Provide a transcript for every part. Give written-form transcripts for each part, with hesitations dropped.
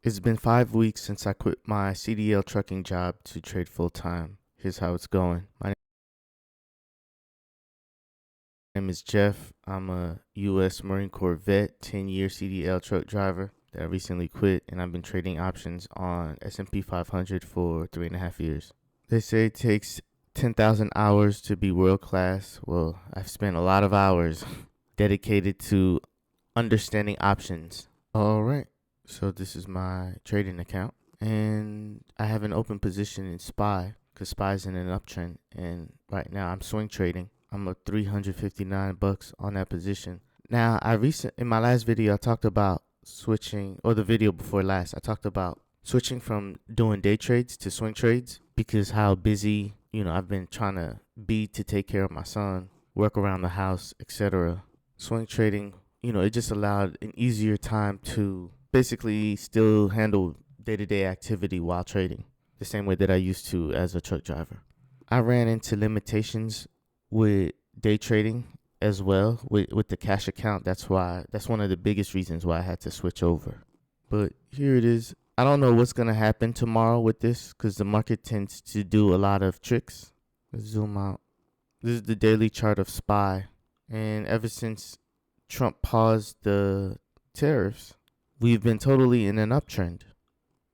It's been 5 weeks since I quit my CDL trucking job to trade full time. Here's how it's going. My name is Jeff. I'm a U.S. Marine Corps vet, 10-year CDL truck driver that I recently quit, and I've been trading options on S&P 500 for 3.5 years. They say it takes 10,000 hours to be world class. Well, I've spent a lot of hours dedicated to understanding options. All right. So this is my trading account, and I have an open position in SPY because SPY is in an uptrend, and right now I'm swing trading. I'm up $359 on that position. Now, in my last video I talked about switching, or the video before last, I talked about switching from doing day trades to swing trades because how busy, I've been trying to be to take care of my son, work around the house, etc. Swing trading, it just allowed an easier time to basically still handle day-to-day activity while trading the same way that I used to as a truck driver. I ran into limitations with day trading as well with the cash account. That's one of the biggest reasons why I had to switch over. But here it is. I don't know what's going to happen tomorrow with this because the market tends to do a lot of tricks. Let's zoom out. This is the daily chart of SPY. And ever since Trump paused the tariffs, we've been totally in an uptrend.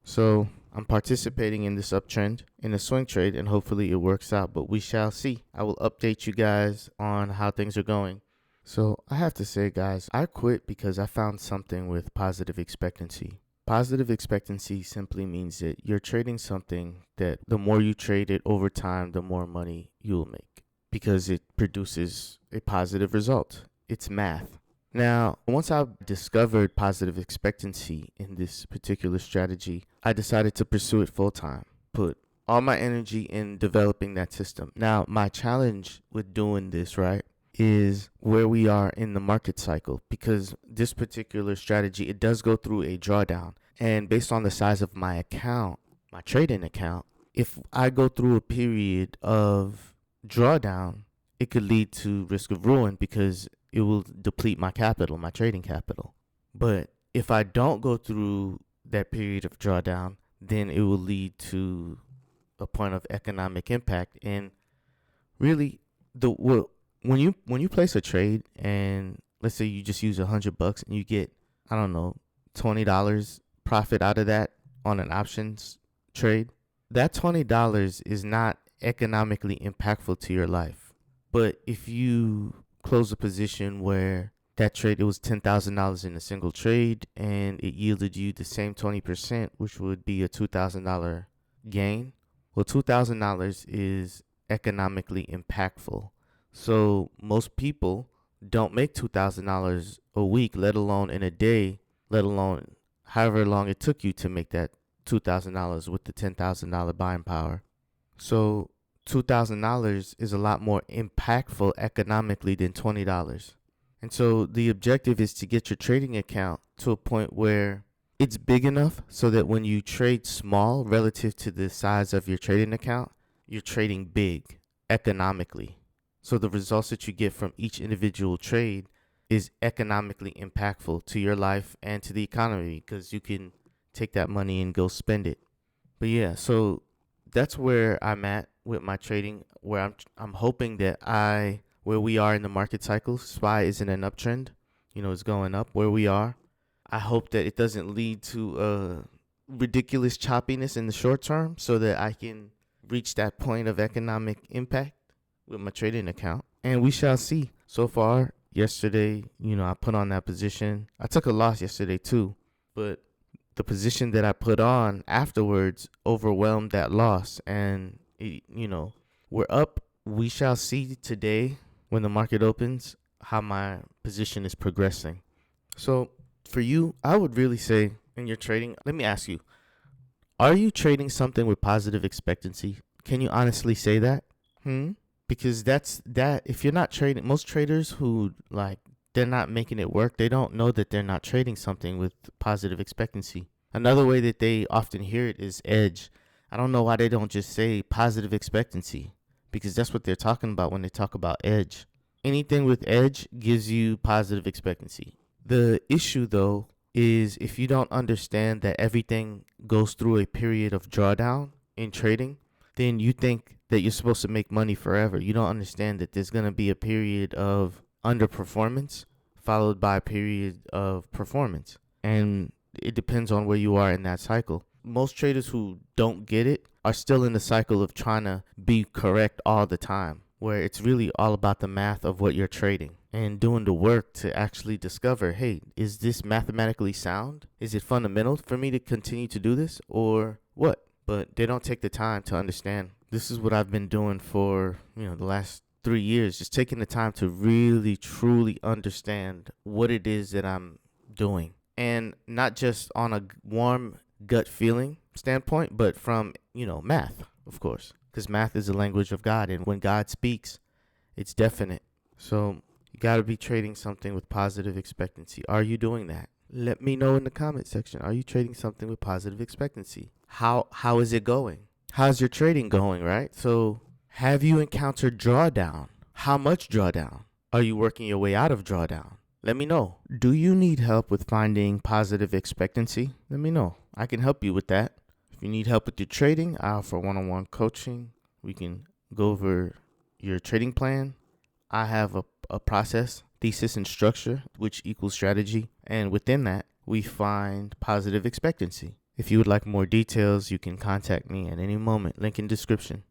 So I'm participating in this uptrend in a swing trade, and hopefully it works out, but we shall see. I will update you guys on how things are going. So I have to say, guys, I quit because I found something with positive expectancy. Positive expectancy simply means that you're trading something that the more you trade it over time, the more money you'll make because it produces a positive result. It's math. Now, once I discovered positive expectancy in this particular strategy, I decided to pursue it full time, put all my energy in developing that system. Now, my challenge with doing this, right, is where we are in the market cycle, because this particular strategy, it does go through a drawdown. And based on the size of my account, my trading account, if I go through a period of drawdown, it could lead to risk of ruin because it will deplete my capital, my trading capital. But if I don't go through that period of drawdown, then it will lead to a point of economic impact. And really, when you place a trade, and let's say you just use $100 and you get, I don't know, $20 profit out of that on an options trade, that $20 is not economically impactful to your life. But if you close a position where that trade, it was $10,000 in a single trade and it yielded you the same 20%, which would be a $2,000 gain. Well, $2,000 is economically impactful. So most people don't make $2,000 a week, let alone in a day, let alone however long it took you to make that $2,000 with the $10,000 buying power. So $2,000 is a lot more impactful economically than $20. And so the objective is to get your trading account to a point where it's big enough so that when you trade small relative to the size of your trading account, you're trading big economically. So the results that you get from each individual trade is economically impactful to your life and to the economy because you can take that money and go spend it. But yeah, so that's where I'm at with my trading, where I'm hoping that where we are in the market cycle, SPY is in an uptrend, it's going up where we are. I hope that it doesn't lead to ridiculous choppiness in the short term so that I can reach that point of economic impact with my trading account. And we shall see. So far, yesterday, I put on that position. I took a loss yesterday too, but the position that I put on afterwards overwhelmed that loss. And, we're up. We shall see today when the market opens how my position is progressing. So for you, I would really say in your trading, let me ask you, are you trading something with positive expectancy? Can you honestly say that? Because if you're not trading, most traders who they're not making it work, they don't know that they're not trading something with positive expectancy. Another way that they often hear it is edge. I don't know why they don't just say positive expectancy, because that's what they're talking about when they talk about edge. Anything with edge gives you positive expectancy. The issue though is if you don't understand that everything goes through a period of drawdown in trading, then you think that you're supposed to make money forever. You don't understand that there's going to be a period of underperformance followed by a period of performance. And it depends on where you are in that cycle. Most traders who don't get it are still in the cycle of trying to be correct all the time, where it's really all about the math of what you're trading and doing the work to actually discover, hey, is this mathematically sound? Is it fundamental for me to continue to do this or what? But they don't take the time to understand. This is what I've been doing for, the last 3 years, just taking the time to really, truly understand what it is that I'm doing. And not just on a warm gut feeling standpoint, but from, math, of course, because math is the language of God. And when God speaks, it's definite. So you got to be trading something with positive expectancy. Are you doing that? Let me know in the comment section. Are you trading something with positive expectancy? How is it going? How's your trading going, right? So have you encountered drawdown? How much drawdown? Are you working your way out of drawdown? Let me know. Do you need help with finding positive expectancy? Let me know. I can help you with that. If you need help with your trading, I offer one-on-one coaching. We can go over your trading plan. I have a process, thesis, and structure, which equals strategy. And within that, we find positive expectancy. If you would like more details, you can contact me at any moment. Link in description.